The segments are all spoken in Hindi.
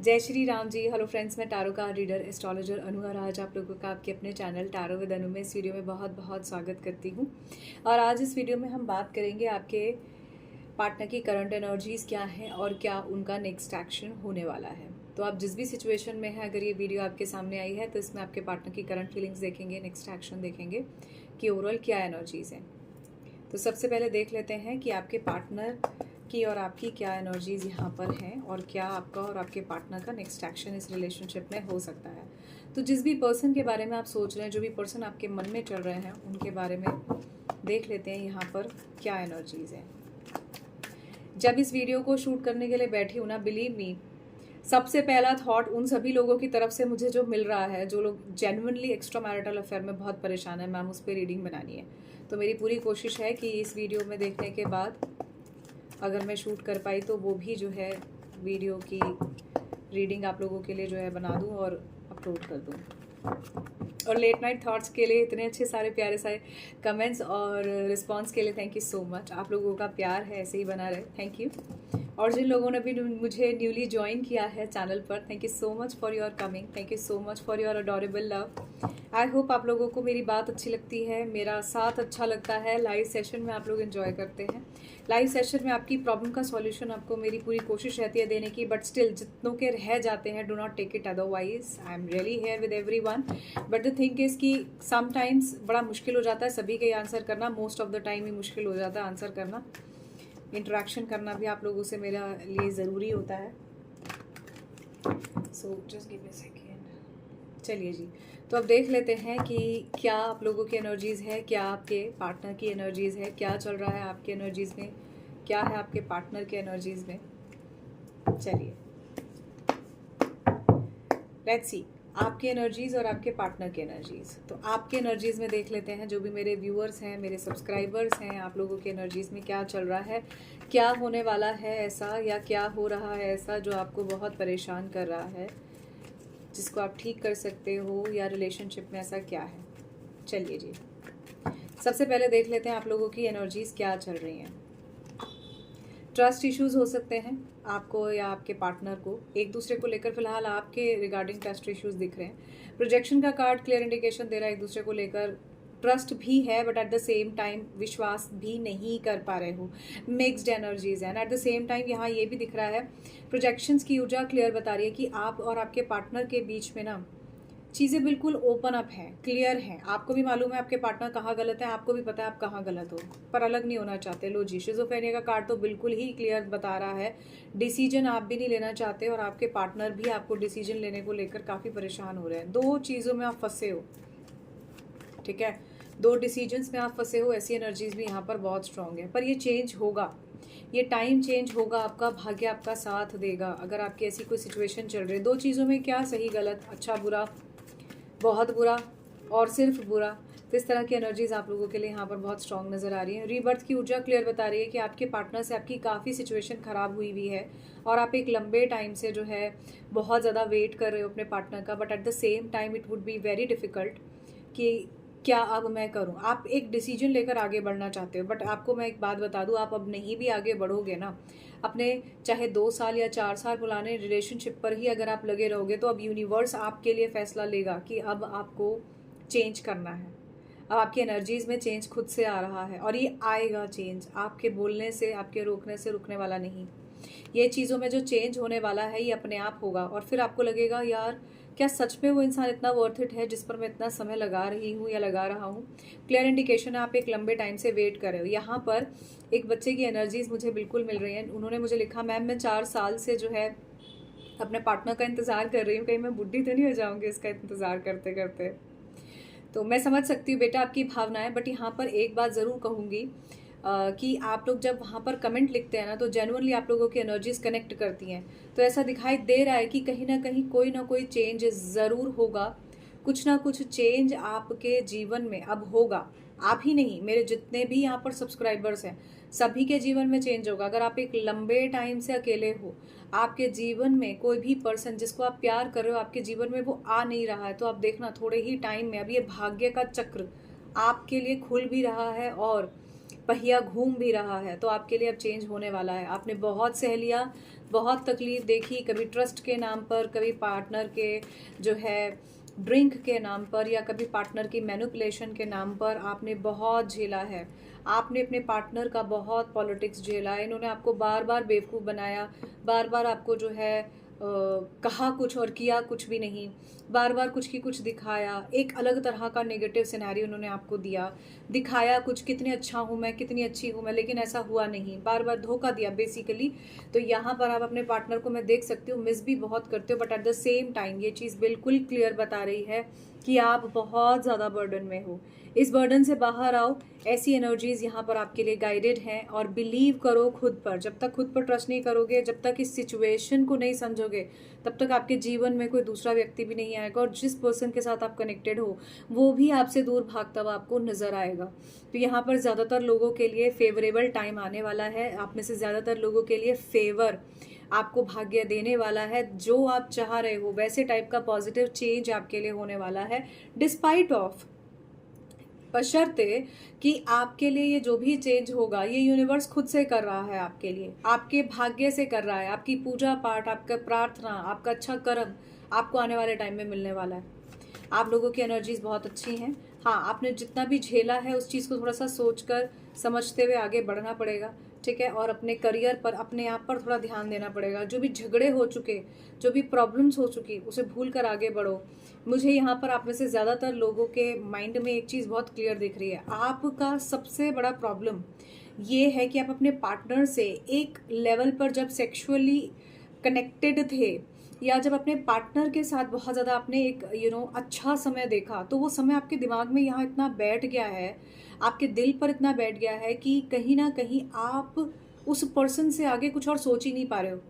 जय श्री राम जी। हेलो फ्रेंड्स, मैं टैरो कार्ड रीडर एस्ट्रोलॉजर अनु और आज आप लोगों का आपके अपने चैनल टैरो विद अनु में इस वीडियो में बहुत बहुत स्वागत करती हूँ। और आज इस वीडियो में हम बात करेंगे आपके पार्टनर की करंट एनर्जीज़ क्या हैं और क्या उनका नेक्स्ट एक्शन होने वाला है। तो आप जिस भी सिचुएशन में हैं, अगर ये वीडियो आपके सामने आई है तो इसमें आपके पार्टनर की करंट फीलिंग्स देखेंगे, नेक्स्ट एक्शन देखेंगे कि ओवरऑल क्या एनर्जीज़ हैं। तो सबसे पहले देख लेते हैं कि आपके पार्टनर की और आपकी क्या एनर्जीज़ यहाँ पर हैं और क्या आपका और आपके पार्टनर का नेक्स्ट एक्शन इस रिलेशनशिप में हो सकता है। तो जिस भी पर्सन के बारे में आप सोच रहे हैं, जो भी पर्सन आपके मन में चल रहे हैं, उनके बारे में देख लेते हैं यहाँ पर क्या एनर्जीज़ हैं। जब इस वीडियो को शूट करने के लिए बैठी हूँ ना, बिलीव मी, सबसे पहला थॉट उन सभी लोगों की तरफ से मुझे जो मिल रहा है, जो लोग जेन्युइनली एक्स्ट्रा मैरिटल अफेयर में बहुत परेशान है, मैम उस पर रीडिंग बनानी है। तो मेरी पूरी कोशिश है कि इस वीडियो में देखने के बाद अगर मैं शूट कर पाई तो वो भी जो है वीडियो की रीडिंग आप लोगों के लिए जो है बना दूं और अपलोड कर दूं। और लेट नाइट थॉट्स के लिए इतने अच्छे सारे प्यारे सारे कमेंट्स और रिस्पांस के लिए थैंक यू सो मच। आप लोगों का प्यार है ऐसे ही बना रहे, थैंक यू। और जिन लोगों ने भी मुझे न्यूली ज्वाइन किया है चैनल पर, thank you so much for your coming, thank you so much for your adorable love. I hope आप लोगों को मेरी बात अच्छी लगती है, मेरा साथ अच्छा लगता है। लाइव सेशन में आप लोग एंजॉय करते हैं। लाइव सेशन में आपकी प्रॉब्लम का सॉल्यूशन आपको मेरी पूरी कोशिश रहती है देने की, बट स्टिल जितनों के रह जाते हैं, do not take it otherwise. I am really here with everyone, but the thing is कि समटाइम्स बड़ा मुश्किल हो जाता है सभी के आंसर करना। मोस्ट ऑफ द टाइम ही मुश्किल हो जाता है आंसर करना। इंटरेक्शन करना भी आप लोगों से मेरा लिए ज़रूरी होता है। So just give me a second. चलिए जी, तो अब देख लेते हैं कि क्या आप लोगों की एनर्जीज़ है, क्या आपके पार्टनर की एनर्जीज़ है, क्या चल रहा है आपकी एनर्जीज़ में, क्या है आपके पार्टनर के एनर्जीज़ में। चलिए लेट्स सी आपकी एनर्जीज़ और आपके पार्टनर की एनर्जीज़। तो आपके एनर्जीज़ में देख लेते हैं, जो भी मेरे व्यूअर्स हैं, मेरे सब्सक्राइबर्स हैं, आप लोगों की एनर्जीज़ में क्या चल रहा है, क्या होने वाला है ऐसा, या क्या हो रहा है ऐसा जो आपको बहुत परेशान कर रहा है, जिसको आप ठीक कर सकते हो, या रिलेशनशिप में ऐसा क्या है। चलिए जी, सबसे पहले देख लेते हैं आप लोगों की एनर्जीज़ क्या चल रही हैं। ट्रस्ट इश्यूज हो सकते हैं आपको या आपके पार्टनर को, एक दूसरे को लेकर फिलहाल आपके रिगार्डिंग ट्रस्ट इश्यूज दिख रहे हैं। प्रोजेक्शन का कार्ड क्लियर इंडिकेशन दे रहा है एक दूसरे को लेकर ट्रस्ट भी है, but at the same time विश्वास भी नहीं कर पा रहे हो। मिक्स्ड एनर्जीज हैं। एट द सेम टाइम यहाँ ये भी दिख रहा है, प्रोजेक्शंस की ऊर्जा क्लियर बता रही है कि आप और आपके पार्टनर के बीच में ना चीज़ें बिल्कुल ओपन अप हैं, क्लियर हैं। आपको भी मालूम है आपके पार्टनर कहाँ गलत है, आपको भी पता है आप कहाँ गलत हो, पर अलग नहीं होना चाहते। लो जी, शिज़ोफ्रेनिया का कार्ड तो बिल्कुल ही क्लियर बता रहा है, डिसीजन आप भी नहीं लेना चाहते और आपके पार्टनर भी आपको डिसीजन लेने को लेकर काफ़ी परेशान हो रहे हैं। दो चीज़ों में आप फंसे हो, ठीक है, दो डिसीजंस में आप फंसे हो। ऐसी एनर्जीज भी यहाँ पर बहुत स्ट्रांग है, पर ये चेंज होगा, ये टाइम चेंज होगा, आपका भाग्य आपका साथ देगा। अगर आपकी ऐसी कोई सिचुएशन चल रही है, दो चीज़ों में क्या सही गलत, अच्छा बुरा, बहुत बुरा और सिर्फ बुरा, तो इस तरह की एनर्जीज आप लोगों के लिए यहाँ पर बहुत स्ट्रांग नज़र आ रही है। रीबर्थ की ऊर्जा क्लियर बता रही है कि आपके पार्टनर से आपकी काफ़ी सिचुएशन ख़राब हुई हुई है और आप एक लंबे टाइम से जो है बहुत ज़्यादा वेट कर रहे हो अपने पार्टनर का, but at the same time it would be very difficult कि क्या अब मैं करूं। आप एक डिसीजन लेकर आगे बढ़ना चाहते हो, बट आपको मैं एक बात बता दूं, आप अब नहीं भी आगे बढ़ोगे ना, अपने चाहे 2 साल या 4 साल पुराने रिलेशनशिप पर ही अगर आप लगे रहोगे, तो अब यूनिवर्स आपके लिए फैसला लेगा कि अब आपको चेंज करना है। अब आपकी एनर्जीज़ में चेंज खुद से आ रहा है और ये आएगा चेंज, आपके बोलने से, आपके रोकने से रुकने वाला नहीं। ये चीज़ों में जो चेंज होने वाला है ये अपने आप होगा और फिर आपको लगेगा यार क्या सच में वो इंसान इतना वर्थ इट है जिस पर मैं इतना समय लगा रही हूँ या लगा रहा हूँ। क्लियर इंडिकेशन है आप एक लंबे टाइम से वेट कर रहे हो। यहाँ पर एक बच्चे की एनर्जीज मुझे बिल्कुल मिल रही हैं। उन्होंने मुझे लिखा, मैम मैं 4 साल से जो है अपने पार्टनर का इंतज़ार कर रही हूँ, कहीं मैं बुढ़ी तो नहीं हो जाऊँगी इसका इंतज़ार करते करते। तो मैं समझ सकती हूँ बेटा आपकी भावनाएं, बट यहाँ पर एक बात ज़रूर कहूँगी कि आप लोग जब वहाँ पर कमेंट लिखते हैं ना, तो जेन्युइनली आप लोगों की एनर्जीज कनेक्ट करती हैं। तो ऐसा दिखाई दे रहा है कि कहीं ना कोई चेंज ज़रूर होगा, कुछ ना कुछ चेंज आपके जीवन में अब होगा। आप ही नहीं, मेरे जितने भी यहाँ पर सब्सक्राइबर्स हैं सभी के जीवन में चेंज होगा। अगर आप एक लंबे टाइम से अकेले हो, आपके जीवन में कोई भी पर्सन जिसको आप प्यार कर रहे हो आपके जीवन में वो आ नहीं रहा है, तो आप देखना थोड़े ही टाइम में अब ये भाग्य का चक्र आपके लिए खुल भी रहा है और पहिया घूम भी रहा है, तो आपके लिए अब चेंज होने वाला है। आपने बहुत सह लिया, बहुत तकलीफ देखी, कभी ट्रस्ट के नाम पर, कभी पार्टनर के जो है ड्रिंक के नाम पर, या कभी पार्टनर की मैनिपुलेशन के नाम पर आपने बहुत झेला है। आपने अपने पार्टनर का बहुत पॉलिटिक्स झेला। इन्होंने आपको बार बार बेवकूफ़ बनाया, बार बार आपको जो है कहा कुछ और किया कुछ भी नहीं, बार बार कुछ की कुछ दिखाया, एक अलग तरह का नेगेटिव सिनेरियो उन्होंने आपको दिया, दिखाया कुछ कितने अच्छा हूँ मैं, कितनी अच्छी हूँ मैं, लेकिन ऐसा हुआ नहीं, बार बार धोखा दिया बेसिकली। तो यहाँ पर आप अपने पार्टनर को मैं देख सकती हूँ मिस भी बहुत करते हो, but at the same time ये चीज़ बिल्कुल क्लियर बता रही है कि आप बहुत ज़्यादा बर्डन में हो। इस बर्डन से बाहर आओ। ऐसी एनर्जीज यहाँ पर आपके लिए गाइडेड हैं, और बिलीव करो खुद पर। जब तक खुद पर ट्रस्ट नहीं करोगे, जब तक इस सिचुएशन को नहीं समझोगे, तब तक आपके जीवन में कोई दूसरा व्यक्ति भी नहीं आएगा, और जिस पर्सन के साथ आप कनेक्टेड हो वो भी आपसे दूर भागता हुआ आपको नजर आएगा। तो यहाँ पर ज़्यादातर लोगों के लिए फेवरेबल टाइम आने वाला है। आप में से ज़्यादातर लोगों के लिए फेवर आपको भाग्य देने वाला है। जो आप चाह रहे हो वैसे टाइप का पॉजिटिव चेंज आपके लिए होने वाला है, डिस्पाइट ऑफ, बशर्ते कि आपके लिए ये जो भी चेंज होगा ये यूनिवर्स खुद से कर रहा है आपके लिए, आपके भाग्य से कर रहा है। आपकी पूजा पाठ, आपका प्रार्थना, आपका अच्छा कर्म आपको आने वाले टाइम में मिलने वाला है। आप लोगों की एनर्जीज बहुत अच्छी हैं। हाँ, आपने जितना भी झेला है उस चीज़ को थोड़ा सा सोचकर समझते हुए आगे बढ़ना पड़ेगा, ठीक है। और अपने करियर पर, अपने आप पर थोड़ा ध्यान देना पड़ेगा। जो भी झगड़े हो चुके, जो भी प्रॉब्लम्स हो चुकी, उसे भूल कर आगे बढ़ो। मुझे यहाँ पर आप में से ज़्यादातर लोगों के माइंड में एक चीज़ बहुत क्लियर दिख रही है। आपका सबसे बड़ा प्रॉब्लम ये है कि आप अपने पार्टनर से एक लेवल पर जब सेक्सुअली कनेक्टेड थे, या जब अपने पार्टनर के साथ बहुत ज़्यादा आपने एक अच्छा समय देखा, तो वो समय आपके दिमाग में यहाँ इतना बैठ गया है, आपके दिल पर इतना बैठ गया है कि कहीं ना कहीं आप उस पर्सन से आगे कुछ और सोच ही नहीं पा रहे हो।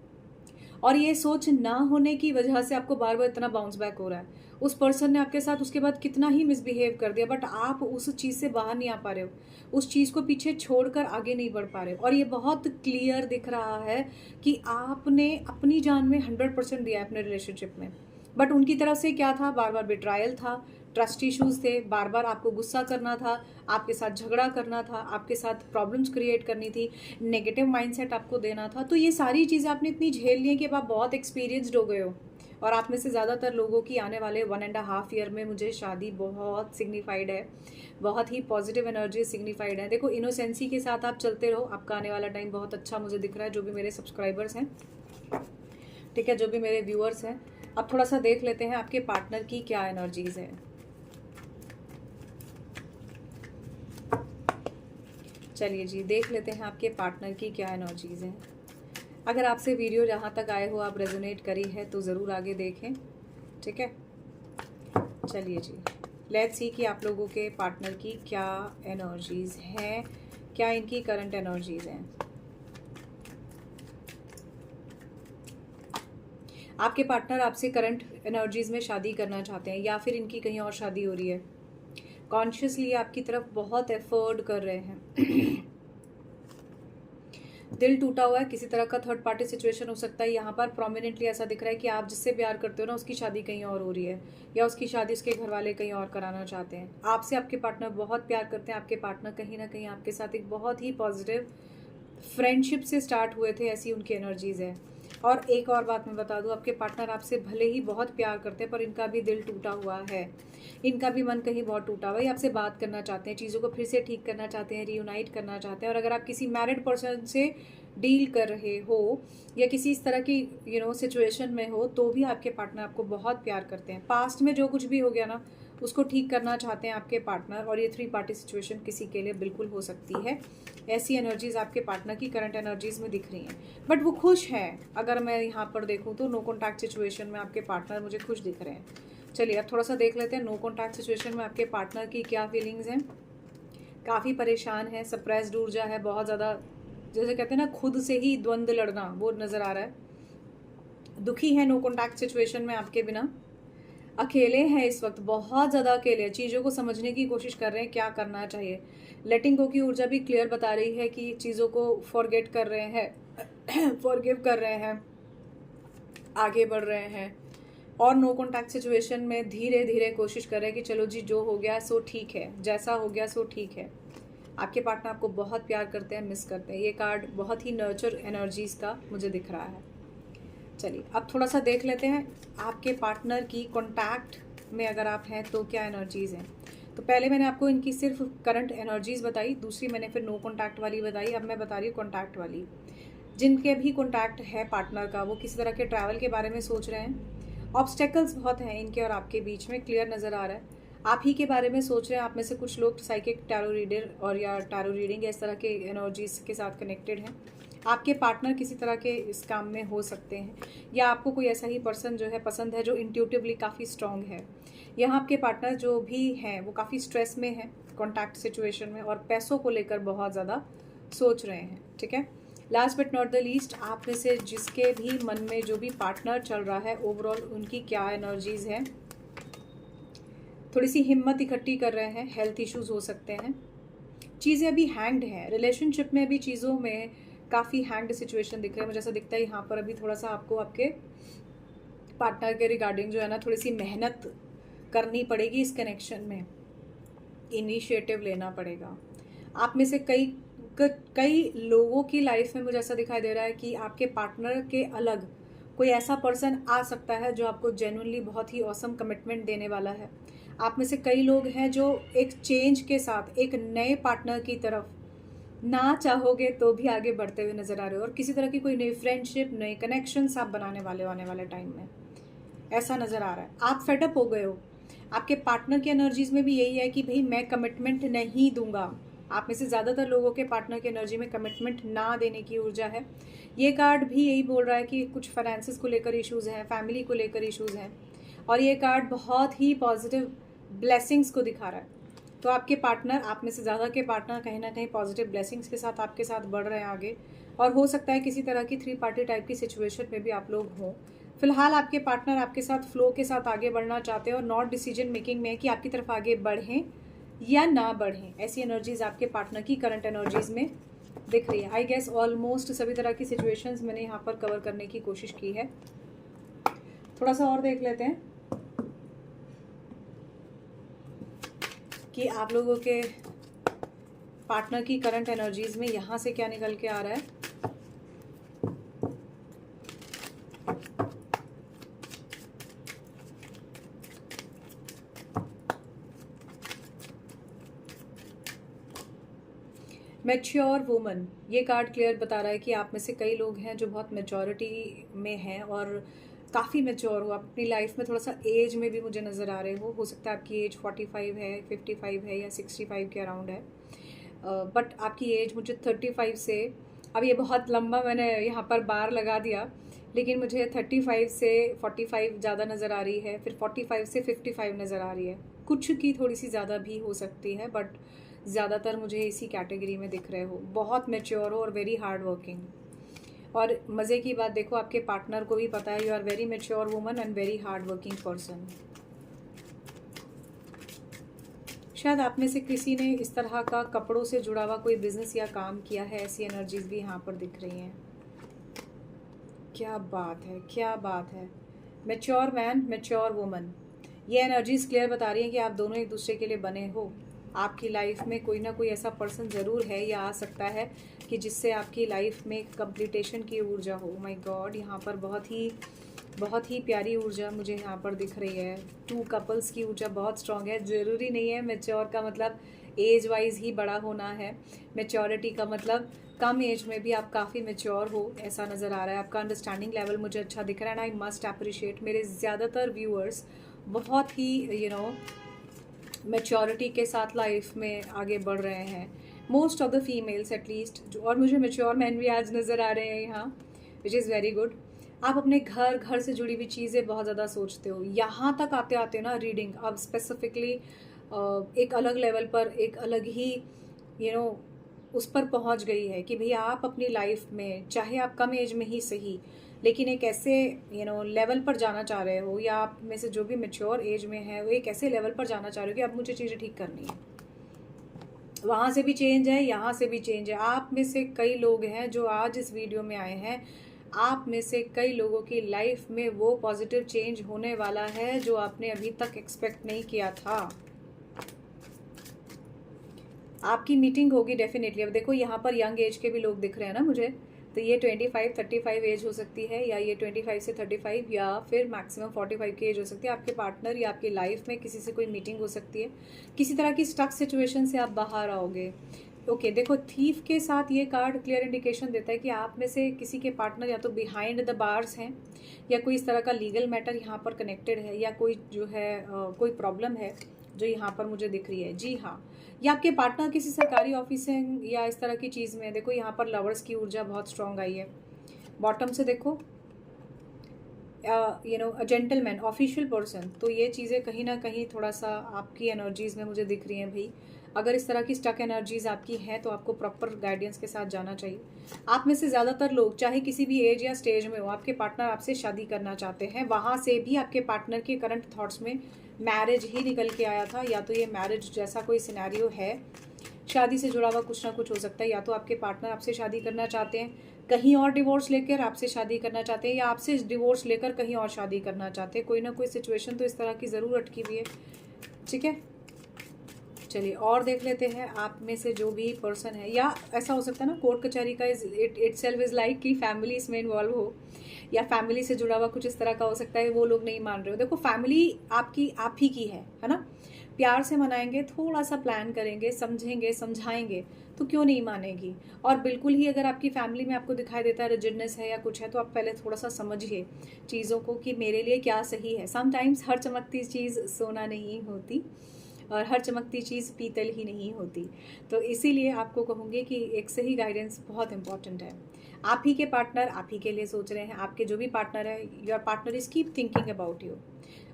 और ये सोच ना होने की वजह से आपको बार बार इतना बाउंस बैक हो रहा है। उस पर्सन ने आपके साथ उसके बाद कितना ही मिसबिहेव कर दिया, बट आप उस चीज़ से बाहर नहीं आ पा रहे हो, उस चीज़ को पीछे छोड़कर आगे नहीं बढ़ पा रहे हो। और ये बहुत क्लियर दिख रहा है कि आपने अपनी जान में 100% दिया है अपने रिलेशनशिप में, बट उनकी तरफ से क्या था, बार बार बिट्रायल था, ट्रस्ट इश्यूज थे, बार बार आपको गुस्सा करना था, आपके साथ झगड़ा करना था, आपके साथ प्रॉब्लम्स क्रिएट करनी थी, नेगेटिव माइंडसेट आपको देना था। तो ये सारी चीज़ें आपने इतनी झेल ली हैं कि अब आप बहुत एक्सपीरियंसड हो गए हो। और आप में से ज़्यादातर लोगों की आने वाले 1.5 ईयर में मुझे शादी बहुत सिग्निफाइड है, बहुत ही पॉजिटिव एनर्जी सिग्निफाइड है। देखो, इनोसेंसी के साथ आप चलते रहो, आपका आने वाला टाइम बहुत अच्छा मुझे दिख रहा है। जो भी मेरे सब्सक्राइबर्स हैं, ठीक है, जो भी मेरे व्यूअर्स हैं, अब थोड़ा सा देख लेते हैं आपके पार्टनर की क्या एनर्जीज है। चलिए जी, देख लेते हैं आपके पार्टनर की क्या एनर्जीज हैं। अगर आपसे वीडियो जहाँ तक आए हो आप रेजोनेट करी है तो ज़रूर आगे देखें, ठीक है। चलिए जी, लेट्स सी कि आप लोगों के पार्टनर की क्या एनर्जीज हैं, क्या इनकी करंट एनर्जीज हैं। आपके पार्टनर आपसे करंट एनर्जीज में शादी करना चाहते हैं, या फिर इनकी कहीं और शादी हो रही है। कॉन्शियसली आपकी तरफ बहुत एफर्ट कर रहे हैं। दिल टूटा हुआ है, किसी तरह का थर्ड पार्टी सिचुएशन हो सकता है। यहाँ पर प्रोमिनेंटली ऐसा दिख रहा है कि आप जिससे प्यार करते हो ना, उसकी शादी कहीं और हो रही है, या उसकी शादी उसके घर वाले कहीं और कराना चाहते हैं। आपसे आपके पार्टनर बहुत प्यार करते हैं। आपके पार्टनर कहीं ना कहीं आपके साथ एक बहुत ही पॉजिटिव फ्रेंडशिप से स्टार्ट हुए थे, ऐसी उनकी एनर्जीज है। और एक और बात मैं बता दूं, आपके पार्टनर आपसे भले ही बहुत प्यार करते हैं, पर इनका भी दिल टूटा हुआ है, इनका भी मन कहीं बहुत टूटा हुआ है। आपसे बात करना चाहते हैं, चीज़ों को फिर से ठीक करना चाहते हैं, रीयूनाइट करना चाहते हैं। और अगर आप किसी मैरिड पर्सन से डील कर रहे हो, या किसी इस तरह की सिचुएशन में हो, तो भी आपके पार्टनर आपको बहुत प्यार करते हैं। पास्ट में जो कुछ भी हो गया ना, उसको ठीक करना चाहते हैं आपके पार्टनर। और ये 3 पार्टी सिचुएशन किसी के लिए बिल्कुल हो सकती है। ऐसी एनर्जीज आपके पार्टनर की करंट एनर्जीज में दिख रही हैं, बट वो खुश हैं। अगर मैं यहाँ पर देखूँ तो नो कॉन्टैक्ट सिचुएशन में आपके पार्टनर मुझे खुश दिख रहे हैं। चलिए अब थोड़ा सा देख लेते हैं नो कॉन्टैक्ट सिचुएशन में आपके पार्टनर की क्या फीलिंग्स हैं। काफ़ी परेशान है, सप्रेस्ड ऊर्जा है, बहुत ज़्यादा, जैसे कहते हैं ना, खुद से ही द्वंद्व लड़ना, वो नज़र आ रहा है। दुखी है नो कॉन्टैक्ट सिचुएशन में आपके बिना, अकेले हैं इस वक्त, बहुत ज़्यादा अकेले हैं, चीज़ों को समझने की कोशिश कर रहे हैं क्या करना चाहिए। लेटिंग गो की ऊर्जा भी क्लियर बता रही है कि चीज़ों को फॉरगेट कर रहे हैं, फॉरगिव कर रहे हैं, आगे बढ़ रहे हैं। और नो कॉन्टैक्ट सिचुएशन में धीरे धीरे कोशिश कर रहे हैं कि चलो जी, जो हो गया सो ठीक है, जैसा हो गया सो ठीक है। आपके पार्टनर आपको बहुत प्यार करते हैं, मिस करते हैं। ये कार्ड बहुत ही नर्चर एनर्जीज़ का मुझे दिख रहा है। चलिए अब थोड़ा सा देख लेते हैं आपके पार्टनर की कॉन्टैक्ट में अगर आप हैं तो क्या एनर्जीज़ हैं। तो पहले मैंने आपको इनकी सिर्फ करंट एनर्जीज़ बताई, दूसरी मैंने फिर नो कॉन्टैक्ट वाली बताई, अब मैं बता रही हूँ कॉन्टैक्ट वाली। जिनके भी कॉन्टैक्ट है पार्टनर का, वो किसी तरह के ट्रैवल के बारे में सोच रहे हैं। ऑब्स्टेकल्स बहुत हैं इनके और आपके बीच में, क्लियर नज़र आ रहा है। आप ही के बारे में सोच रहे हैं। आप में से कुछ लोग साइकिक टैरो रीडर और या टैरो रीडिंग इस तरह के एनर्जीज के साथ कनेक्टेड हैं। आपके पार्टनर किसी तरह के इस काम में हो सकते हैं, या आपको कोई ऐसा ही पर्सन जो है पसंद है जो इंट्यूटिवली काफ़ी स्ट्रॉन्ग है। यहाँ आपके पार्टनर जो भी हैं वो काफ़ी स्ट्रेस में हैं कॉन्टैक्ट सिचुएशन में, और पैसों को लेकर बहुत ज़्यादा सोच रहे हैं। ठीक है, last but not the least, आप में से जिसके भी मन में जो भी पार्टनर चल रहा है ओवरऑल उनकी क्या एनर्जीज हैं। थोड़ी सी हिम्मत इकट्ठी कर रहे हैं, हेल्थ इश्यूज हो सकते हैं, चीज़ें अभी हैंग्ड हैं, रिलेशनशिप में भी चीज़ों में काफ़ी हैंग्ड सिचुएशन दिख रहे हैं। मुझे ऐसा दिखता है यहाँ पर अभी थोड़ा सा आपको आपके पार्टनर के रिगार्डिंग जो है ना थोड़ी सी मेहनत करनी पड़ेगी, इस कनेक्शन में इनिशिएटिव लेना पड़ेगा। आप में से कई लोगों की लाइफ में मुझे ऐसा दिखाई दे रहा है कि आपके पार्टनर के अलग कोई ऐसा पर्सन आ सकता है जो आपको जेन्युइनली बहुत ही ऑसम कमिटमेंट देने वाला है। आप में से कई लोग हैं जो एक चेंज के साथ एक नए पार्टनर की तरफ ना चाहोगे तो भी आगे बढ़ते हुए नजर आ रहे हो, और किसी तरह की कोई नई फ्रेंडशिप, नए कनेक्शंस आप बनाने वाले आने वाले टाइम में ऐसा नज़र आ रहा है। आप फेडअप हो गए हो। आपके पार्टनर की एनर्जीज में भी यही है कि भाई मैं कमिटमेंट नहीं दूंगा। आप में से ज़्यादातर लोगों के पार्टनर की एनर्जी में कमिटमेंट ना देने की ऊर्जा है। ये कार्ड भी यही बोल रहा है कि कुछ फाइनेंसेस को लेकर इश्यूज़ हैं, फैमिली को लेकर इश्यूज़ हैं, और ये कार्ड बहुत ही पॉजिटिव ब्लेसिंग्स को दिखा रहा है। तो आपके पार्टनर, आप में से ज़्यादा के पार्टनर कहीं ना कहीं पॉजिटिव ब्लेसिंग्स के साथ आपके साथ बढ़ रहे हैं आगे, और हो सकता है किसी तरह की 3 पार्टी टाइप की सिचुएशन में भी आप लोग हों। फिलहाल आपके पार्टनर आपके साथ फ्लो के साथ आगे बढ़ना चाहते हैं और नॉट डिसीजन मेकिंग में है कि आपकी तरफ आगे बढ़ें या ना बढ़ें। ऐसी एनर्जीज आपके पार्टनर की करंट एनर्जीज में दिख रही है। आई गेस ऑलमोस्ट सभी तरह की सिचुएशंस मैंने यहाँ पर कवर करने की कोशिश की है। थोड़ा सा और देख लेते हैं कि आप लोगों के पार्टनर की करंट एनर्जीज में यहाँ से क्या निकल के आ रहा है। मैच्योर वुमन, ये कार्ड क्लियर बता रहा है कि आप में से कई लोग हैं जो बहुत मैच्योरिटी में हैं और काफ़ी मैच्योर हो। आप अपनी लाइफ में थोड़ा सा एज में भी मुझे नज़र आ रहे हो सकता है आपकी एज 45 है, 55 है या 65 के अराउंड है, बट आपकी एज मुझे 35 से, अब ये बहुत लंबा मैंने यहाँ पर बार लगा दिया, लेकिन मुझे 35 से 45 ज़्यादा नज़र आ रही है, फिर 45 से 55 नज़र आ रही है। कुछ की थोड़ी सी ज़्यादा भी हो सकती है, बट ज़्यादातर मुझे इसी कैटेगरी में दिख रहे हो। बहुत मैच्योर हो और वेरी हार्ड वर्किंग। और मज़े की बात देखो, आपके पार्टनर को भी पता है you are very mature woman and very hard working person. शायद आप में से किसी ने इस तरह का कपड़ों से जुड़ा हुआ कोई बिजनेस या काम किया है, ऐसी एनर्जीज भी यहाँ पर दिख रही हैं। क्या बात है, क्या बात है। मैच्योर मैन, मैच्योर वुमन, ये एनर्जीज क्लियर बता रही हैं कि आप दोनों एक दूसरे के लिए बने हो। आपकी लाइफ में कोई ना कोई ऐसा पर्सन ज़रूर है या आ सकता है कि जिससे आपकी लाइफ में कंप्लीटेशन की ऊर्जा हो। माय गॉड, यहाँ पर बहुत ही प्यारी ऊर्जा मुझे यहाँ पर दिख रही है। 2 कपल्स की ऊर्जा बहुत स्ट्रांग है। ज़रूरी नहीं है मैच्योर का मतलब एज वाइज ही बड़ा होना है। मैच्योरिटी का मतलब कम एज में भी आप काफ़ी मैच्योर हो, ऐसा नज़र आ रहा है। आपका अंडरस्टैंडिंग लेवल मुझे अच्छा दिख रहा है। एंड आई मस्ट अप्रिशिएट, मेरे ज़्यादातर व्यूअर्स बहुत ही मैच्योरिटी के साथ लाइफ में आगे बढ़ रहे हैं, most of the females at least. और मुझे मैच्योर मैन भी आज नज़र आ रहे हैं यहाँ, विच इज़ वेरी गुड। आप अपने घर से जुड़ी हुई चीज़ें बहुत ज़्यादा सोचते हो। यहाँ तक आते आते ना रीडिंग अब स्पेसिफिकली एक अलग लेवल पर, एक अलग ही उस पर पहुँच गई है कि भैया आप अपनी लाइफ में, चाहे आप कम एज में ही सही, लेकिन एक ऐसे लेवल पर जाना चाह रहे हो, या आप में से जो भी मैच्योर एज में है वो एक ऐसे लेवल पर जाना चाह रहे हो कि अब मुझे चीज़ें ठीक करनी है। वहाँ से भी चेंज है, यहाँ से भी चेंज है। आप में से कई लोग हैं जो आज इस वीडियो में आए हैं, आप में से कई लोगों की लाइफ में वो पॉजिटिव चेंज होने वाला है जो आपने अभी तक एक्सपेक्ट नहीं किया था। आपकी मीटिंग होगी डेफिनेटली। अब देखो यहाँ पर यंग एज के भी लोग दिख रहे हैं ना मुझे, तो ये 25-35 एज हो सकती है, या ये 25 से 35, या फिर मैक्सिमम 45 की एज हो सकती है। आपके पार्टनर या आपकी लाइफ में किसी से कोई मीटिंग हो सकती है, किसी तरह की स्टक सिचुएशन से आप बाहर आओगे। ओके देखो थीफ के साथ ये कार्ड क्लियर इंडिकेशन देता है कि आप में से किसी के पार्टनर या तो बिहाइंड द बार्स हैं, या कोई इस तरह का लीगल मैटर यहाँ पर कनेक्टेड है, या कोई जो है कोई प्रॉब्लम है जो यहाँ पर मुझे दिख रही है। जी हाँ, या आपके पार्टनर किसी सरकारी ऑफिस है या इस तरह की चीज़ में। देखो यहाँ पर लवर्स की ऊर्जा बहुत स्ट्रांग आई है। बॉटम से देखो अ जेंटलमैन, ऑफिशियल पर्सन। तो ये चीज़ें कहीं ना कहीं थोड़ा सा आपकी एनर्जीज़ में मुझे दिख रही हैं भाई। अगर इस तरह की स्टक एनर्जीज आपकी हैं तो आपको प्रॉपर गाइडेंस के साथ जाना चाहिए। आप में से ज़्यादातर लोग चाहे किसी भी एज या स्टेज में हो, आपके पार्टनर आपसे शादी करना चाहते हैं। वहाँ से भी आपके पार्टनर के करंट थॉट्स में मैरिज ही निकल के आया था, या तो ये मैरिज जैसा कोई सिनेरियो है, शादी से जुड़ा हुआ कुछ ना कुछ हो सकता है। या तो आपके पार्टनर आपसे शादी करना चाहते हैं, कहीं और डिवोर्स लेकर आपसे शादी करना चाहते हैं, या आपसे डिवोर्स लेकर कहीं और शादी करना चाहते हैं। कोई ना कोई सिचुएशन तो इस तरह की ज़रूर अटकी हुई है। ठीक है, चलिए और देख लेते हैं आप में से जो भी पर्सन है, या ऐसा हो सकता है ना कोर्ट कचहरी का इट सेल्फ इज़ लाइक कि फैमिली इसमें इन्वॉल्व हो, या फैमिली से जुड़ा हुआ कुछ इस तरह का हो सकता है। वो लोग नहीं मान रहे हो। देखो फैमिली आपकी आप ही की है ना। प्यार से मनाएंगे, थोड़ा सा प्लान करेंगे, समझेंगे, समझाएंगे तो क्यों नहीं मानेगी। और बिल्कुल ही अगर आपकी फैमिली में आपको दिखाई देता है रिजिडनेस है या कुछ है, तो आप पहले थोड़ा सा समझिए चीज़ों को कि मेरे लिए क्या सही है। समटाइम्स हर चमकती चीज़ सोना नहीं होती, और हर चमकती चीज़ पीतल ही नहीं होती। तो इसीलिए आपको कहूँगी कि एक सही गाइडेंस बहुत इंपॉर्टेंट है। आप ही के पार्टनर आप ही के लिए सोच रहे हैं। आपके जो भी पार्टनर है, your partner is keep thinking about you.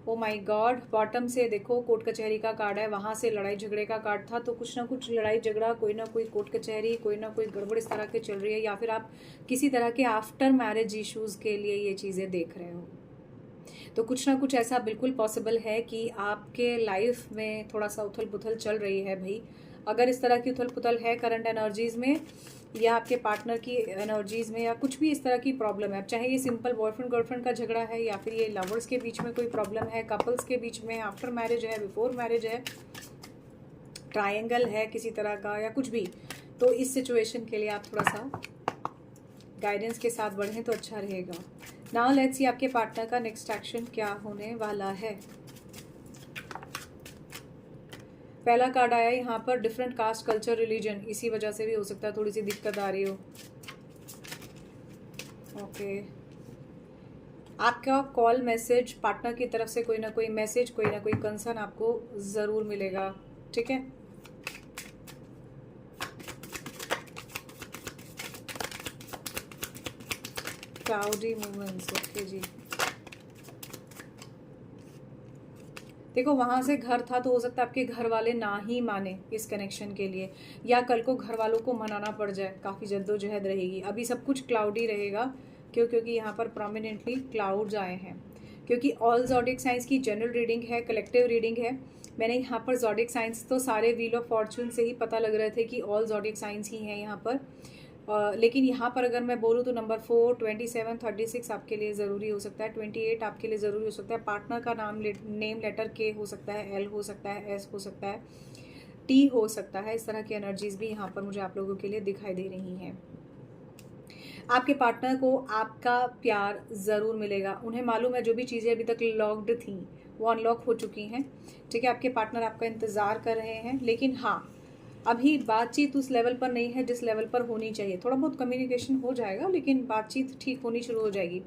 Oh my God, bottom से देखो कोर्ट कचहरी का कार्ड है, वहाँ से लड़ाई झगड़े का कार्ड था। तो कुछ ना कुछ लड़ाई झगड़ा, कोई ना कोई कोर्ट कचहरी, कोई ना कोई गड़बड़ इस तरह के चल रही है, या फिर आप किसी तरह के आफ्टर मैरिज इश्यूज़ के लिए ये चीज़ें देख रहे हो। तो कुछ ना कुछ ऐसा बिल्कुल पॉसिबल है कि आपके लाइफ में थोड़ा सा उथल पुथल चल रही है भाई। अगर इस तरह की उथल पुथल है करंट एनर्जीज़ में, या आपके पार्टनर की एनर्जीज़ में, या कुछ भी इस तरह की प्रॉब्लम है, चाहे ये सिंपल बॉयफ्रेंड गर्लफ्रेंड का झगड़ा है, या फिर ये लवर्स के बीच में कोई प्रॉब्लम है, कपल्स के बीच में, आफ्टर मैरिज है, बिफोर मैरिज है, ट्रायंगल है किसी तरह का, या कुछ भी, तो इस सिचुएशन के लिए आप थोड़ा सा गाइडेंस के साथ बढ़ें तो अच्छा रहेगा। नाउ लेट्स सी आपके पार्टनर का नेक्स्ट एक्शन क्या होने वाला है। पहला कार्ड आया यहाँ पर डिफरेंट कास्ट कल्चर रिलीजन, इसी वजह से भी हो सकता है थोड़ी सी दिक्कत आ रही हो। ओके, आपका कॉल मैसेज पार्टनर की तरफ से कोई ना कोई मैसेज, कोई ना कोई कंसर्न आपको ज़रूर मिलेगा। ठीक है, क्लाउडी मूवमेंट्स। ओके जी, देखो वहाँ से घर था तो हो सकता है आपके घर वाले ना ही माने इस कनेक्शन के लिए, या कल को घर वालों को मनाना पड़ जाए, काफ़ी जद्दोजहद रहेगी। अभी सब कुछ क्लाउडी रहेगा, क्योंकि यहाँ पर प्रोमिनेंटली क्लाउड्स आए हैं। क्योंकि ऑल ज़ोडिएक साइंस की जनरल रीडिंग है, कलेक्टिव रीडिंग है। मैंने यहाँ पर ज़ोडिएक साइंस तो सारे व्हील ऑफ फॉर्चून से ही पता लग रहे थे कि ऑल ज़ोडिएक साइंस ही हैं यहाँ पर। लेकिन यहाँ पर अगर मैं बोलूँ तो नंबर 4, 27, 36 आपके लिए ज़रूरी हो सकता है, 28 आपके लिए ज़रूरी हो सकता है। पार्टनर का नेम लेटर K हो सकता है, L हो सकता है, S हो सकता है, T हो सकता है। इस तरह की एनर्जीज भी यहाँ पर मुझे आप लोगों के लिए दिखाई दे रही हैं। आपके पार्टनर को आपका प्यार ज़रूर मिलेगा। उन्हें मालूम है जो भी चीज़ें अभी तक लॉक्ड थी वो अनलॉक हो चुकी हैं। ठीक है, आपके पार्टनर आपका इंतज़ार कर रहे हैं, लेकिन हाँ अभी बातचीत उस लेवल पर नहीं है जिस लेवल पर होनी चाहिए। थोड़ा बहुत कम्युनिकेशन हो जाएगा, लेकिन बातचीत ठीक होनी शुरू हो जाएगी।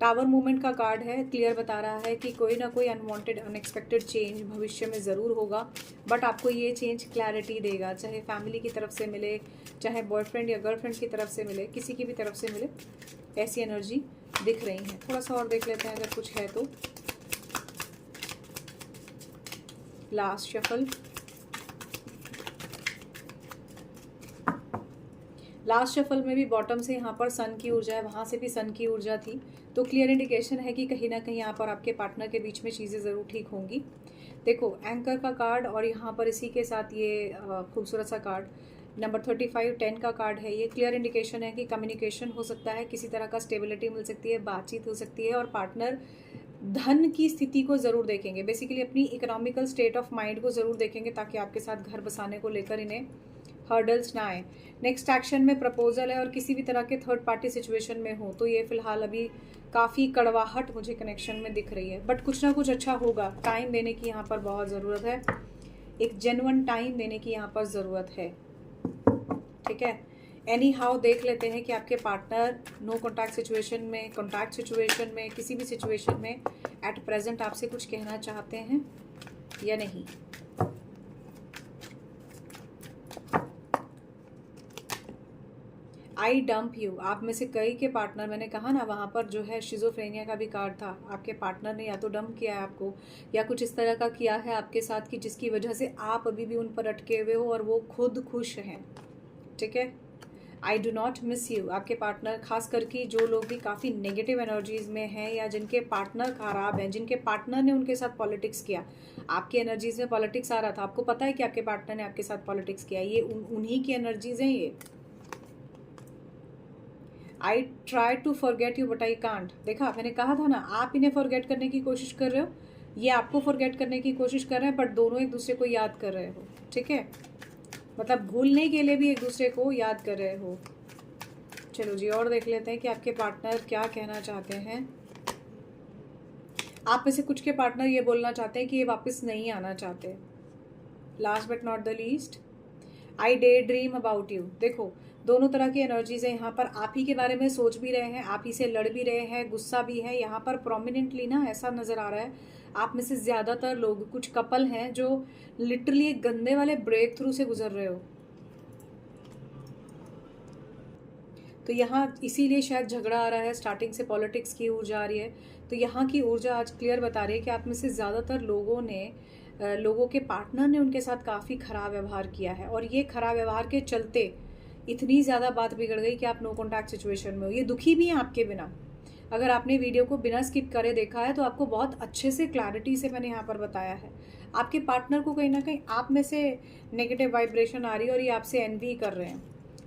टावर मूवमेंट का कार्ड है, क्लियर बता रहा है कि कोई ना कोई अनवांटेड अनएक्सपेक्टेड चेंज भविष्य में ज़रूर होगा, बट आपको ये चेंज क्लैरिटी देगा। चाहे फैमिली की तरफ से मिले, चाहे बॉयफ्रेंड या गर्लफ्रेंड की तरफ से मिले, किसी की भी तरफ से मिले, ऐसी एनर्जी दिख रही है। थोड़ा सा और देख लेते हैं अगर कुछ है तो। लास्ट शफल, लास्ट शफल में भी बॉटम से यहाँ पर सन की ऊर्जा है, वहाँ से भी सन की ऊर्जा थी। तो क्लियर इंडिकेशन है कि कहीं ना कहीं यहाँ पर आपके पार्टनर के बीच में चीज़ें ज़रूर ठीक होंगी। देखो एंकर का कार्ड, और यहाँ पर इसी के साथ ये खूबसूरत सा कार्ड नंबर 35, 10 का कार्ड है। ये क्लियर इंडिकेशन है कि कम्युनिकेशन हो सकता है, किसी तरह का स्टेबिलिटी मिल सकती है, बातचीत हो सकती है, और पार्टनर धन की स्थिति को ज़रूर देखेंगे। बेसिकली अपनी इकोनॉमिकल स्टेट ऑफ माइंड को ज़रूर देखेंगे, ताकि आपके साथ घर बसाने को लेकर इन्हें हर्डल्स ना आए। नेक्स्ट एक्शन में प्रपोजल है और किसी भी तरह के थर्ड पार्टी सिचुएशन में हो तो ये फिलहाल अभी काफ़ी कड़वाहट मुझे कनेक्शन में दिख रही है, बट कुछ ना कुछ अच्छा होगा। टाइम देने की यहाँ पर बहुत ज़रूरत है, एक जेन्युइन टाइम देने की यहाँ पर ज़रूरत है। ठीक है, एनी हाउ देख लेते हैं कि आपके पार्टनर नो कॉन्टैक्ट सिचुएशन में, कॉन्टैक्ट सिचुएशन में, किसी भी सिचुएशन में एट प्रेजेंट आपसे कुछ कहना चाहते हैं या नहीं। आई डंप यू, आप में से कई के पार्टनर, मैंने कहा ना वहाँ पर जो है शिजोफ्रेनिया का भी कार्ड था। आपके पार्टनर ने या तो डंप किया है आपको या कुछ इस तरह का किया है आपके साथ कि जिसकी वजह से आप अभी भी उन पर अटके हुए हो और वो खुद खुश हैं। ठीक है, I do not miss you, आपके पार्टनर खास करके जो लोग भी काफ़ी नेगेटिव एनर्जीज में हैं या जिनके पार्टनर खराब हैं, जिनके पार्टनर ने उनके साथ पॉलिटिक्स किया, आपकी एनर्जीज में पॉलिटिक्स आ रहा था, आपको पता है कि आपके पार्टनर ने आपके साथ पॉलिटिक्स किया, ये उन्हीं की एनर्जीज हैं ये। I try to forget you but I can't, देखा मैंने कहा था ना, आप इन्हें फॉरगेट करने की कोशिश कर रहे हो, ये आपको फॉरगेट करने की कोशिश कर रहे हैं, बट दोनों एक दूसरे को याद कर रहे हो। ठीक है, मतलब भूलने के लिए भी एक दूसरे को याद कर रहे हो। चलो जी, और देख लेते हैं कि आपके पार्टनर क्या कहना चाहते हैं। आप में से कुछ के पार्टनर ये बोलना चाहते हैं कि ये वापस नहीं आना चाहते। Last but not the least, I day dream about you, देखो दोनों तरह की एनर्जीज है यहाँ पर। आप ही के बारे में सोच भी रहे हैं, आप ही से लड़ भी रहे हैं, गुस्सा भी है यहाँ पर प्रोमिनेंटली ना, ऐसा नजर आ रहा है। आप में से ज़्यादातर लोग, कुछ कपल हैं जो लिटरली एक गंदे वाले ब्रेक थ्रू से गुजर रहे हो, तो यहाँ इसीलिए शायद झगड़ा आ रहा है, स्टार्टिंग से पॉलिटिक्स की ऊर्जा आ रही है। तो यहाँ की ऊर्जा आज क्लियर बता रही है कि आप में से ज़्यादातर लोगों के पार्टनर ने उनके साथ काफ़ी ख़राब व्यवहार किया है, और ये ख़राब व्यवहार के चलते इतनी ज़्यादा बात बिगड़ गई कि आप नो कॉन्टैक्ट सिचुएशन में हो। ये दुखी भी हैं आपके बिना। अगर आपने वीडियो को बिना स्किप करे देखा है तो आपको बहुत अच्छे से क्लैरिटी से मैंने यहाँ पर बताया है। आपके पार्टनर को कहीं ना कहीं आप में से नेगेटिव वाइब्रेशन आ रही है और ये आपसे एनवी कर रहे हैं।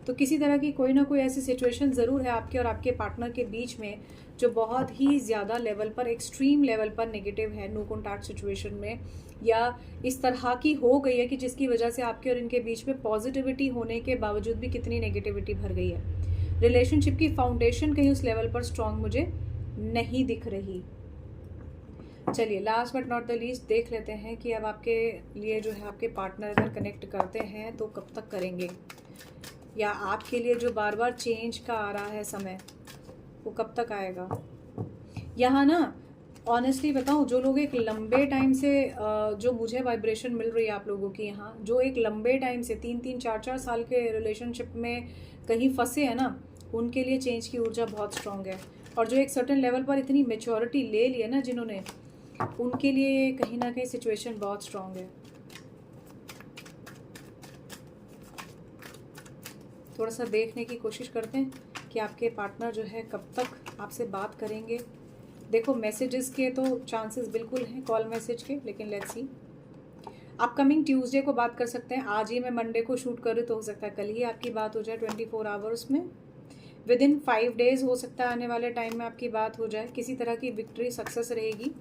तो किसी तरह की कोई ना कोई ऐसी सिचुएशन ज़रूर है आपके और आपके पार्टनर के बीच में जो बहुत ही ज़्यादा लेवल पर, एक्सट्रीम लेवल पर नेगेटिव है, नो कॉन्टैक्ट सिचुएशन में, या इस तरह की हो गई है कि जिसकी वजह से आपके और इनके बीच में पॉजिटिविटी होने के बावजूद भी कितनी नेगेटिविटी भर गई है। रिलेशनशिप की फाउंडेशन कहीं उस लेवल पर स्ट्रांग मुझे नहीं दिख रही। चलिए, last but not the least देख लेते हैं कि अब आपके लिए जो है आपके पार्टनर अगर कनेक्ट करते हैं तो कब तक करेंगे, या आपके लिए जो बार बार चेंज का आ रहा है समय वो कब तक आएगा। यहाँ ना ऑनेस्टली बताऊँ, जो लोग एक लंबे टाइम से जो मुझे वाइब्रेशन मिल रही है आप लोगों की यहाँ, जो एक लंबे टाइम से 3-3, 4-4 साल के रिलेशनशिप में कहीं फंसे हैं ना, उनके लिए चेंज की ऊर्जा बहुत स्ट्रांग है। और जो एक सर्टेन लेवल पर इतनी मेच्योरिटी ले ली है ना जिन्होंने, उनके लिए कहीं ना कहीं सिचुएशन बहुत स्ट्रांग है। थोड़ा सा देखने की कोशिश करते हैं कि आपके पार्टनर जो है कब तक आपसे बात करेंगे। देखो, मैसेजेस के तो चांसेस बिल्कुल हैं, कॉल मैसेज के, लेकिन लेट्स सी। अपकमिंग ट्यूसडे को बात कर सकते हैं। आज ही मैं मंडे को शूट कर रही तो हो सकता है कल ही आपकी बात हो जाए 24 आवर्स में। विद इन 5 डेज हो सकता है आने वाले टाइम में आपकी बात हो जाए। किसी तरह की विक्ट्री, सक्सेस रहेगी।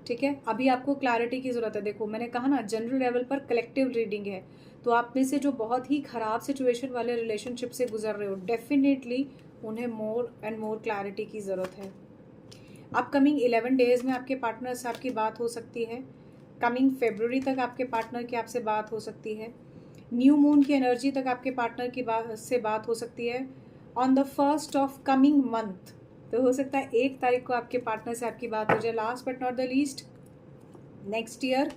ठीक है, अभी आपको क्लैरिटी की ज़रूरत है। देखो मैंने कहा ना, जनरल लेवल पर कलेक्टिव रीडिंग है, तो आप में से जो बहुत ही ख़राब सिचुएशन वाले रिलेशनशिप से गुजर रहे हो, डेफिनेटली उन्हें मोर एंड मोर क्लैरिटी की ज़रूरत है। अपकमिंग 11 डेज़ में आपके पार्टनर से आपकी बात हो सकती है। कमिंग फरवरी तक आपके पार्टनर की आपसे बात हो सकती है। न्यू मून की एनर्जी तक आपके पार्टनर की से बात हो सकती है। On the 1st of coming month, तो हो सकता है 1 तारीख को आपके पार्टनर से आपकी बात हो जाए। Last but not the least, next year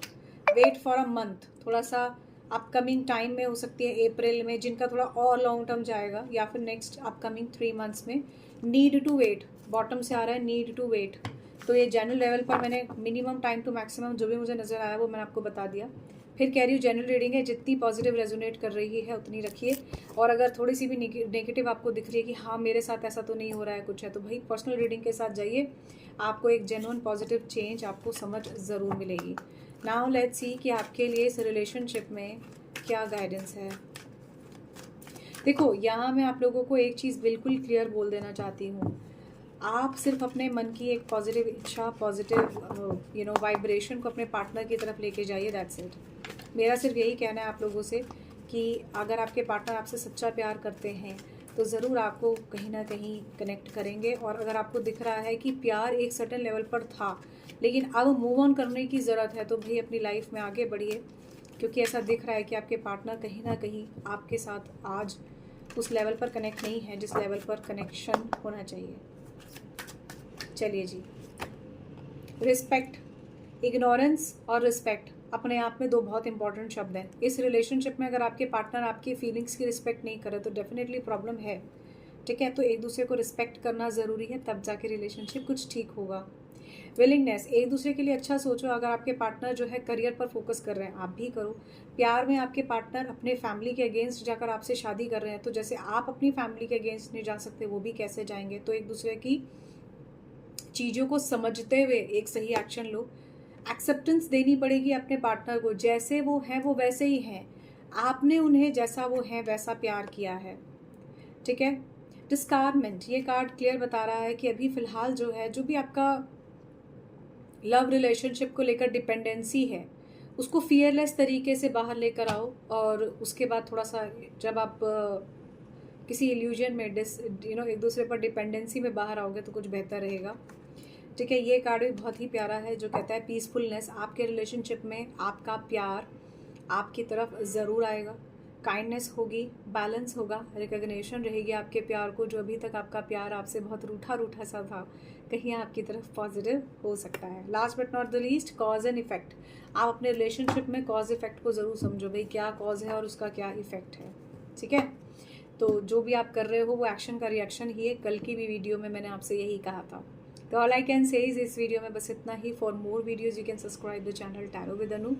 wait for a month, थोड़ा सा अपकमिंग टाइम में हो सकती है, अप्रैल में, जिनका थोड़ा और लॉन्ग टर्म जाएगा, या फिर नेक्स्ट अपकमिंग 3 मंथ्स में। नीड टू वेट, बॉटम से आ रहा है नीड टू वेट। तो ये जनरल लेवल पर मैंने मिनिमम टाइम टू मैक्सिमम जो भी मुझे नज़र आया वो मैंने आपको बता दिया। फिर कह रही हूँ जनरल रीडिंग है, जितनी पॉजिटिव रेजोनेट कर रही है उतनी रखिए, और अगर थोड़ी सी भी नेगेटिव आपको दिख रही है कि हाँ मेरे साथ ऐसा तो नहीं हो रहा है कुछ है, तो भाई पर्सनल रीडिंग के साथ जाइए, आपको एक जेन्युइन पॉजिटिव चेंज आपको समझ ज़रूर मिलेगी। नाउ लेट्स सी कि आपके लिए इस रिलेशनशिप में क्या गाइडेंस है। देखो, यहाँ मैं आप लोगों को एक चीज़ बिल्कुल क्लियर बोल देना चाहती हूँ, आप सिर्फ अपने मन की एक पॉजिटिव इच्छा, पॉजिटिव वाइब्रेशन को अपने पार्टनर की तरफ लेके जाइए, दैट्स इट। मेरा सिर्फ यही कहना है आप लोगों से कि अगर आपके पार्टनर आपसे सच्चा प्यार करते हैं तो ज़रूर आपको कहीं ना कहीं कनेक्ट करेंगे। और अगर आपको दिख रहा है कि प्यार एक सर्टेन लेवल पर था लेकिन अब मूव ऑन करने की ज़रूरत है, तो भाई अपनी लाइफ में आगे बढ़िए, क्योंकि ऐसा दिख रहा है कि आपके पार्टनर कहीं ना कहीं आपके साथ आज उस लेवल पर कनेक्ट नहीं है जिस लेवल पर कनेक्शन होना चाहिए। चलिए जी, रिस्पेक्ट, इग्नोरेंस और रिस्पेक्ट अपने आप में दो बहुत इंपॉर्टेंट शब्द हैं। इस रिलेशनशिप में अगर आपके पार्टनर आपकी फीलिंग्स की रिस्पेक्ट नहीं करे तो डेफिनेटली प्रॉब्लम है, ठीक है। तो एक दूसरे को रिस्पेक्ट करना ज़रूरी है, तब जाके रिलेशनशिप कुछ ठीक होगा। विलिंगनेस, एक दूसरे के लिए अच्छा सोचो। अगर आपके पार्टनर जो है करियर पर फोकस कर रहे हैं, आप भी करो। प्यार में आपके पार्टनर अपने फैमिली के अगेंस्ट जाकर आपसे शादी कर रहे हैं, तो जैसे आप अपनी फैमिली के अगेंस्ट नहीं जा सकते, वो भी कैसे जाएंगे। तो एक दूसरे की चीज़ों को समझते हुए एक सही एक्शन लो। एक्सेप्टेंस देनी पड़ेगी अपने पार्टनर को, जैसे वो हैं वो वैसे ही हैं, आपने उन्हें जैसा वो है वैसा प्यार किया है, ठीक है। डिस्कार्डमेंट, ये कार्ड क्लियर बता रहा है कि अभी फ़िलहाल जो है, जो भी आपका लव रिलेशनशिप को लेकर डिपेंडेंसी है, उसको फियरलेस तरीके से बाहर लेकर आओ। और उसके बाद थोड़ा सा जब आप किसी इल्यूजन में एक दूसरे पर डिपेंडेंसी में बाहर आओगे तो कुछ बेहतर रहेगा, ठीक है। ये कार्ड भी बहुत ही प्यारा है जो कहता है पीसफुलनेस। आपके रिलेशनशिप में आपका प्यार आपकी तरफ ज़रूर आएगा, काइंडनेस होगी, बैलेंस होगा, रिकग्निशन रहेगी आपके प्यार को। जो अभी तक आपका प्यार आपसे बहुत रूठा रूठा सा था, कहीं आपकी तरफ पॉजिटिव हो सकता है। Last but not the least, cause and effect. आप अपने रिलेशनशिप में कॉज इफेक्ट को ज़रूर समझो, भाई क्या कॉज है और उसका क्या इफेक्ट है, ठीक है। तो जो भी आप कर रहे हो वो एक्शन का रिएक्शन ही है। कल की भी वीडियो में मैंने आपसे यही कहा था। तो all I can say is इस वीडियो में बस इतना ही। For more videos you can subscribe the channel Tarot with Anu.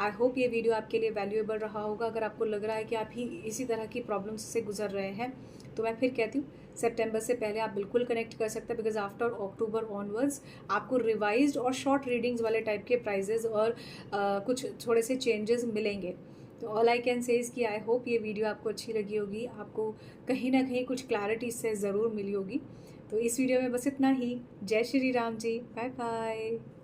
I hope ये वीडियो आपके लिए वैल्यूएबल रहा होगा। अगर आपको लग रहा है कि आप ही इसी तरह की प्रॉब्लम्स से गुजर रहे हैं, तो मैं फिर कहती हूँ सितंबर से पहले आप बिल्कुल कनेक्ट कर सकते हैं, बिकॉज आफ्टर अक्टूबर ऑनवर्ड्स आपको रिवाइज्ड और शॉर्ट रीडिंग्स वाले टाइप के प्राइजेज और कुछ थोड़े से चेंजेस मिलेंगे। तो ऑल आई कैन से इज़ कि आई होप ये वीडियो आपको अच्छी लगी होगी, आपको कहीं ना कहीं कुछ क्लैरिटी इससे ज़रूर मिली होगी। तो इस वीडियो में बस इतना ही। जय श्री राम जी, बाय बाय।